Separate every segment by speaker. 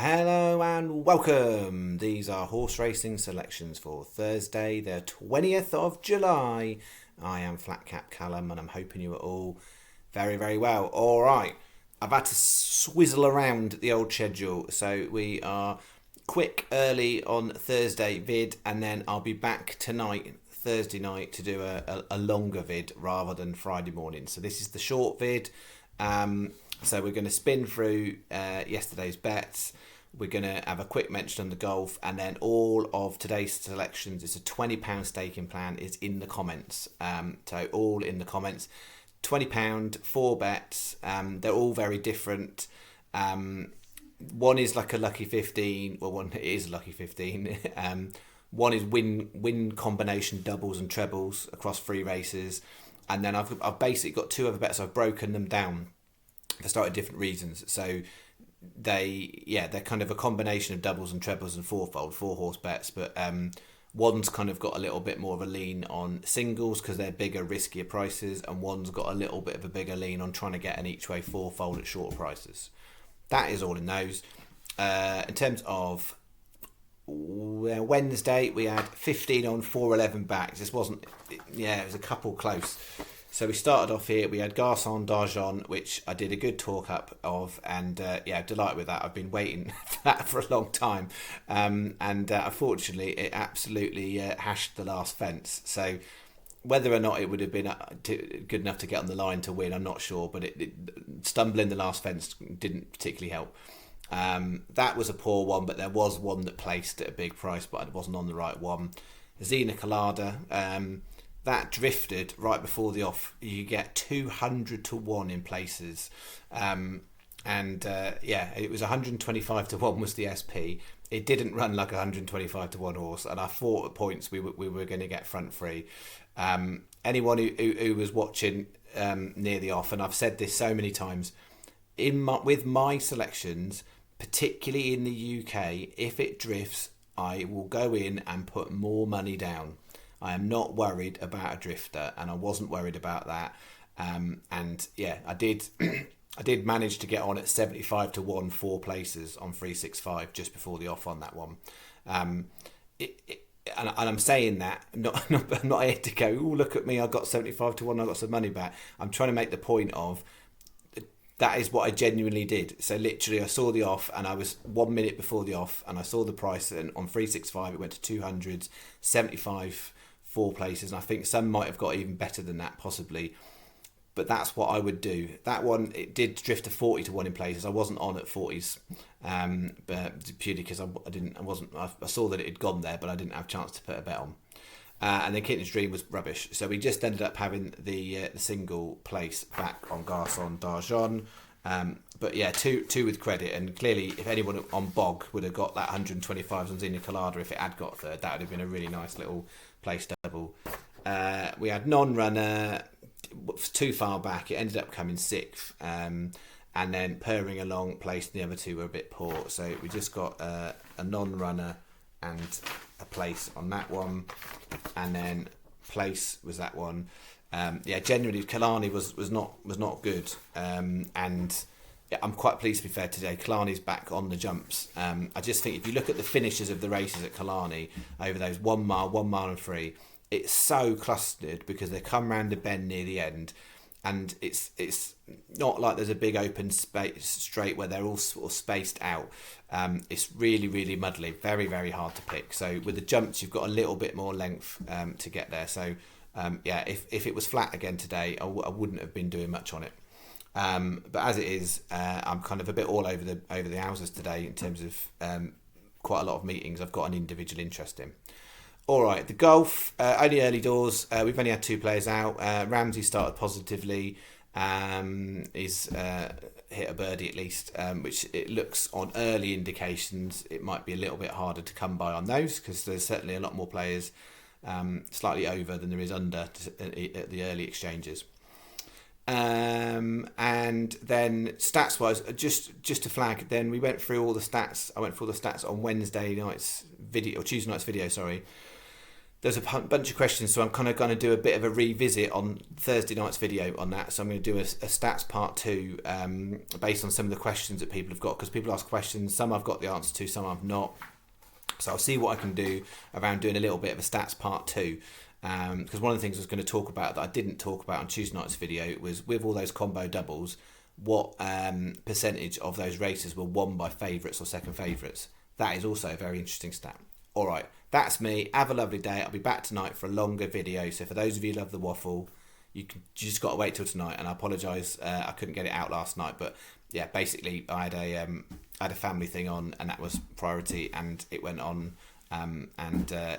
Speaker 1: Hello and welcome. These are horse racing selections for Thursday, the 20th of July. I am Flat Cap Callum and I'm hoping you are all very, very well. All right, I've had to swizzle around the old schedule, so we are quick early on Thursday vid, and then I'll be back tonight, Thursday night, to do a longer vid rather than Friday morning. So this is the short vid. So we're going to spin through yesterday's bets. We're going to have a quick mention on the golf, and then all of today's selections. It's a £20 staking plan. Is in the comments. So all in the comments. £20, 4 bets. They're all very different. One is like a lucky 15. Well, one is a lucky 15. One is win combination doubles and trebles across 3 races, and then I've basically got 2 other bets. I've broken them down for slightly different reasons. So they're kind of a combination of doubles and trebles and 4-horse bets, but one's kind of got a little bit more of a lean on singles because they're bigger, riskier prices, and one's got a little bit of a bigger lean on trying to get an each way 4-fold at shorter prices. That is all in those. In terms of Wednesday, we had 15 on, 4-11 backs. This wasn't, it was a couple close. So we started off here. We had Garçon d'Argent, which I did a good talk up of, and delighted with that. I've been waiting for that for a long time, and unfortunately, it absolutely hashed the last fence. So whether or not it would have been good enough to get on the line to win, I'm not sure. But it stumbling the last fence didn't particularly help. That was a poor one, but there was one that placed at a big price, but it wasn't on the right one. Xena Colada. That drifted right before the off. You get 200 to 1 in places. It was 125 to 1 was the SP. It didn't run like a 125 to 1 horse, and I thought at points we were going to get front free. Anyone who was watching near the off, and I've said this so many times, with my selections, particularly in the UK, if it drifts, I will go in and put more money down. I am not worried about a drifter, and I wasn't worried about that. I did I did manage to get on at 75 to 1, 4 places on 365 just before the off on that one. And I'm saying that, I'm not here to go, oh, look at me, I got 75 to 1, I got some money back. I'm trying to make the point of, that is what I genuinely did. So literally I saw the off, and I was 1 minute before the off, and I saw the price, and on 365 it went to 200, 75 4 places, and I think some might have got even better than that possibly, but that's what I would do. That one, it did drift to 40 to 1 in places. I wasn't on at 40s, but purely because I saw that it had gone there, but I didn't have a chance to put a bet on. And then Kitten's Dream was rubbish, so we just ended up having the single place back on Garçon d'Argent. But yeah, two with credit, and clearly if anyone on Bog would have got that 125 on Xena Colada, if it had got third, that would have been a really nice little place double. We had non-runner too far back, it ended up coming 6th, and then purring along placed, the other 2 were a bit poor, so we just got a non-runner and a place on that one, and then place was that one. Generally Killarney was not good, and I'm quite pleased to be fair today. Killarney's back on the jumps. I just think if you look at the finishes of the races at Killarney over those 1 mile and 3, it's so clustered because they come round a bend near the end, and it's not like there's a big open space straight where they're all sort of spaced out. It's really, really muddly, very, very hard to pick. So with the jumps, you've got a little bit more length to get there. So if it was flat again today, I wouldn't have been doing much on it. But as it is, I'm kind of a bit all over the houses today in terms of quite a lot of meetings I've got an individual interest in. All right, the golf, only early doors. We've only had 2 players out. Ramsey started positively. He's hit a birdie at least, which it looks on early indications it might be a little bit harder to come by on those, because there's certainly a lot more players slightly over than there is under at the early exchanges. And then stats wise, just to flag, then we went through all the stats. I went through all the stats on Wednesday night's video, or Tuesday night's video, sorry. there's a bunch of questions, so I'm kind of going to do a bit of a revisit on Thursday night's video on that. So I'm going to do a stats part 2 based on some of the questions that people have got, because people ask questions, some I've got the answer to, some I've not. So I'll see what I can do around doing a little bit of a stats part 2. Because one of the things I was going to talk about that I didn't talk about on Tuesday night's video was, with all those combo doubles, what percentage of those races were won by favourites or second favourites. That is also a very interesting stat. All right, that's me. Have a lovely day. I'll be back tonight for a longer video. So for those of you who love the waffle, you just got to wait till tonight. And I apologise, I couldn't get it out last night. But yeah, basically I had a family thing on, and that was priority, and it went on.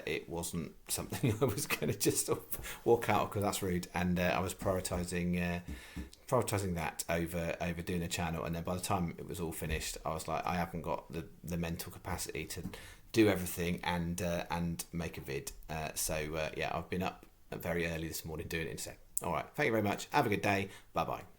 Speaker 1: It wasn't something I was going to just sort of walk out of, because that's rude. And I was prioritising that over doing a channel. And then by the time it was all finished, I was like, I haven't got the mental capacity to do everything and make a vid. Yeah, I've been up very early this morning doing it instead. All right, thank you very much. Have a good day. Bye bye.